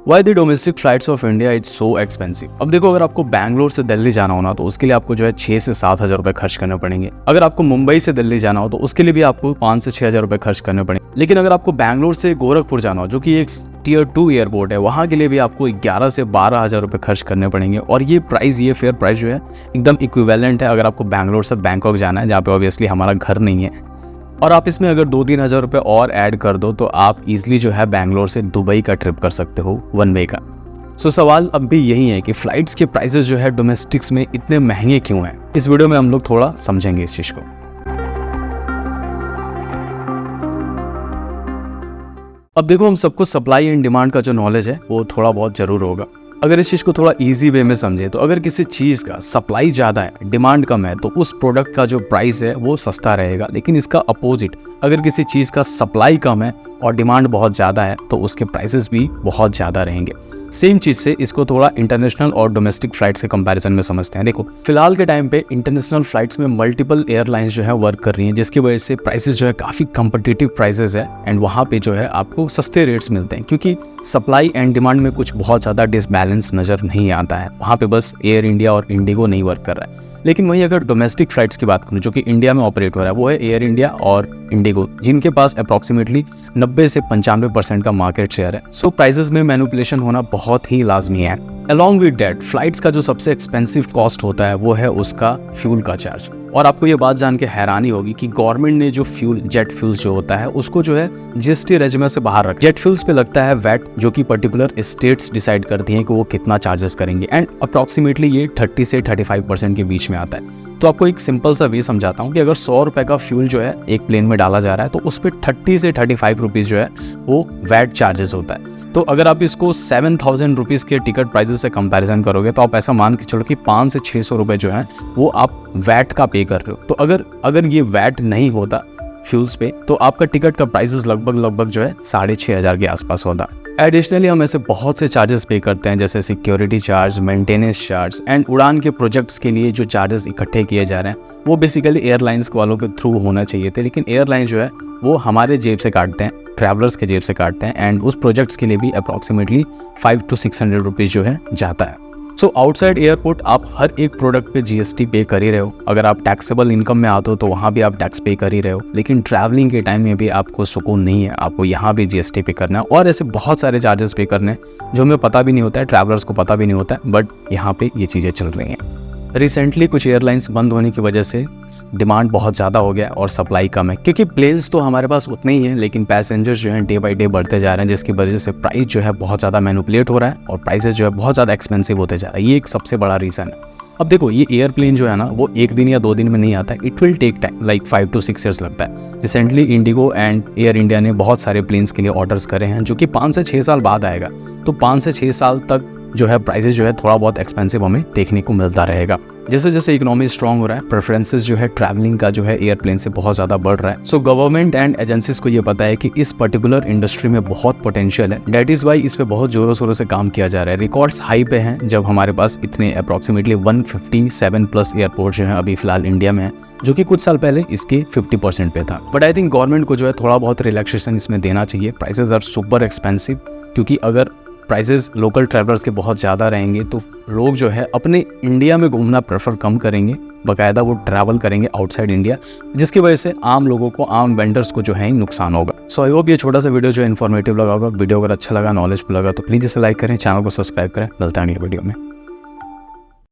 Why the domestic flights of India it's so expensive. अब देखो, अगर आपको बैंगलोर से दिल्ली जाना हो ना तो उसके लिए आपको जो है 6 से 7 हज़ार रुपए खर्च करने पड़ेंगे। अगर आपको मुंबई से दिल्ली जाना हो तो उसके लिए भी आपको 5 से 6 हज़ार रुपए खर्च करने पड़ेंगे। लेकिन अगर आपको बैंगलोर से गोरखपुर जाना हो, जो कि एक टियर 2 एयरपोर्ट है, वहाँ के लिए भी आपको 11 से 12 हज़ार रुपए खर्च करने पड़ेंगे। और ये फेयर प्राइस जो है एकदम इक्विवेलेंट है अगर आपको बैंगलोर से बैंकॉक जाना है, जहाँ पे ऑब्वियसली हमारा घर नहीं है। और आप इसमें अगर 2-3 हज़ार रुपये और ऐड कर दो तो आप इजीली जो है बैंगलोर से दुबई का ट्रिप कर सकते हो, 1 वे का। सो सवाल अब भी यही है कि फ्लाइट्स के प्राइसेस जो है डोमेस्टिक्स में इतने महंगे क्यों हैं। इस वीडियो में हम लोग थोड़ा समझेंगे इस चीज़ को। अब देखो, हम सबको सप्लाई एंड डिमांड का जो नॉलेज है वो थोड़ा बहुत जरूर होगा। अगर इस चीज़ को थोड़ा इजी वे में समझे तो अगर किसी चीज़ का सप्लाई ज़्यादा है, डिमांड कम है, तो उस प्रोडक्ट का जो प्राइस है वो सस्ता रहेगा। लेकिन इसका अपोजिट, अगर किसी चीज़ का सप्लाई कम है और डिमांड बहुत ज़्यादा है तो उसके प्राइसेस भी बहुत ज़्यादा रहेंगे। सेम चीज़ से इसको थोड़ा इंटरनेशनल और डोमेस्टिक फ्लाइट्स के कंपैरिजन में समझते हैं। देखो, फिलहाल के टाइम पे इंटरनेशनल फ्लाइट्स में मल्टीपल एयरलाइंस जो है वर्क कर रही हैं, जिसकी वजह से प्राइसेस जो है काफ़ी कम्पिटिटिव प्राइसेस है एंड वहाँ पे जो है आपको सस्ते रेट्स मिलते हैं, क्योंकि सप्लाई एंड डिमांड में कुछ बहुत ज़्यादा डिसबैलेंस नज़र नहीं आता है। वहाँ पे बस एयर इंडिया और इंडिगो नहीं वर्क कर रहा है। लेकिन वहीं अगर डोमेस्टिक फ्लाइट्स की बात करूँ जो कि इंडिया में ऑपरेट हो रहा है, वो है एयर इंडिया और इंडिगो, जिनके पास अप्रॉक्सीमेटली 90 से 95% का मार्केट शेयर है। सो प्राइसेस में मैनिपुलेशन होना बहुत ही लाजमी है। अलॉन्ग विद डैट, फ्लाइट्स का जो सबसे एक्सपेंसिव कॉस्ट होता है वो है उसका फ्यूल का चार्ज। और आपको ये बात जान के हैरानी होगी कि गवर्नमेंट ने जो फ्यूल, जेट फ्यूल्स जो होता है, उसको जो है जीएसटी रेजिम से बाहर रखा। जेट फ्यूल्स पे लगता है वैट, जो कि पर्टिकुलर स्टेट्स डिसाइड करती हैं कि वो कितना चार्जेस करेंगे एंड अप्रॉक्सीमेटली ये 30 से 35% के बीच में आता है। तो आपको एक सिंपल सा वे समझाता हूँ कि अगर 100 रुपए का फ्यूल जो है एक प्लेन में डाला जा रहा है तो उस पर 30 से 35 रुपीज़ जो है वो वैट चार्जेस होता है। तो अगर आप इसको 7,000 रुपीज़ के टिकट प्राइसेस से कंपैरिजन करोगे तो आप ऐसा मान के चलो कि 500 से 600 रुपये जो है वो आप वैट का पे कर रहे हो। तो अगर ये वैट नहीं होता फ्यूल्स पे तो आपका टिकट का प्राइसेस लगभग जो है 6,500 के आसपास होता। एडिशनली हम ऐसे बहुत से चार्जेस पे करते हैं, जैसे security charge, maintenance charge and उड़ान के प्रोजेक्ट्स के लिए जो चार्जेस इकट्ठे किए जा रहे हैं वो बेसिकली एयरलाइंस वालों के थ्रू होना चाहिए थे। लेकिन एयरलाइंस जो है वो हमारे जेब से काटते हैं, ट्रैवलर्स के जेब से काटते हैं एंड उस प्रोजेक्ट्स के लिए भी अप्रॉक्सीमेटली 500 to 600 रुपीज़ जो है जाता है। सो आउटसाइड एयरपोर्ट आप हर एक प्रोडक्ट पे जीएसटी पे कर ही रहे हो। अगर आप टैक्सेबल इनकम में आते हो तो वहाँ भी आप टैक्स पे कर ही रहे हो। लेकिन ट्रैवलिंग के टाइम में भी आपको सुकून नहीं है, आपको यहाँ भी जीएसटी पे करना है और ऐसे बहुत सारे चार्जेस पे करने हैं जो हमें पता भी नहीं होता है, ट्रैवलर्स को पता भी नहीं होता है, बट यहाँ पे ये चीज़ें चल रही हैं। रिसेंटली कुछ एयरलाइंस बंद होने की वजह से डिमांड बहुत ज़्यादा हो गया और सप्लाई कम है, क्योंकि प्लेन्स तो हमारे पास उतने ही हैं लेकिन पैसेंजर्स जो हैं डे बाई डे बढ़ते जा रहे हैं, जिसकी वजह से प्राइस जो है बहुत ज़्यादा मैनिपुलेट हो रहा है और प्राइसेस जो है बहुत ज़्यादा एक्सपेंसिव होते जा रहा है। ये एक सबसे बड़ा रीज़न है। अब देखो, ये एयरप्लेन जो है ना वो 1 दिन या 2 दिन में नहीं आता है, it will take time, like 5 to 6 years लगता है। रिसेंटली इंडिगो एंड एयर इंडिया ने बहुत सारे प्लेन्स के लिए ऑर्डर्स करे हैं जो कि 5 से 6 साल बाद आएगा। तो 5 से 6 साल तक जो है प्राइसेस जो है थोड़ा बहुत एक्सपेंसिव हमें देखने को मिलता रहेगा। जैसे जैसे इकोनॉमी स्ट्रांग हो रहा है, प्रेफरेंसेस जो है ट्रैवलिंग का जो है एयरप्लेन से बहुत ज़्यादा बढ़ रहा है। सो गवर्नमेंट एंड एजेंसीज को ये पता है कि इस पर्टिकुलर इंडस्ट्री में बहुत पोटेंशियल है। दैट इज़ वाई इस पे बहुत ज़ोरों शोरों से काम किया जा रहा है। रिकॉर्ड्स हाई पे हैं जब हमारे पास इतने अप्रॉक्सीमेटली 157+ एयरपोर्ट जो है अभी फिलहाल इंडिया में है, जो कि कुछ साल पहले इसके 50% पे था। बट आई थिंक गवर्नमेंट को जो है थोड़ा बहुत रिलैक्सेशन इसमें देना चाहिए। प्राइसेस आर सुपर एक्सपेंसिव, क्योंकि अगर प्राइसेस लोकल ट्रैवलर्स के बहुत ज़्यादा रहेंगे तो लोग जो है अपने इंडिया में घूमना प्रेफर कम करेंगे, बाकायदा वो ट्रैवल करेंगे आउटसाइड इंडिया, जिसकी वजह से आम लोगों को, आम वेंडर्स को जो है नुकसान होगा। सो आई होप ये छोटा सा वीडियो जो है इन्फॉर्मेटिव लगा होगा। वीडियो अगर अच्छा लगा, नॉलेजफुल लगा तो प्लीज़ इसे लाइक करें, चैनल को सब्सक्राइब करें। मिलते हैं अगले वीडियो में।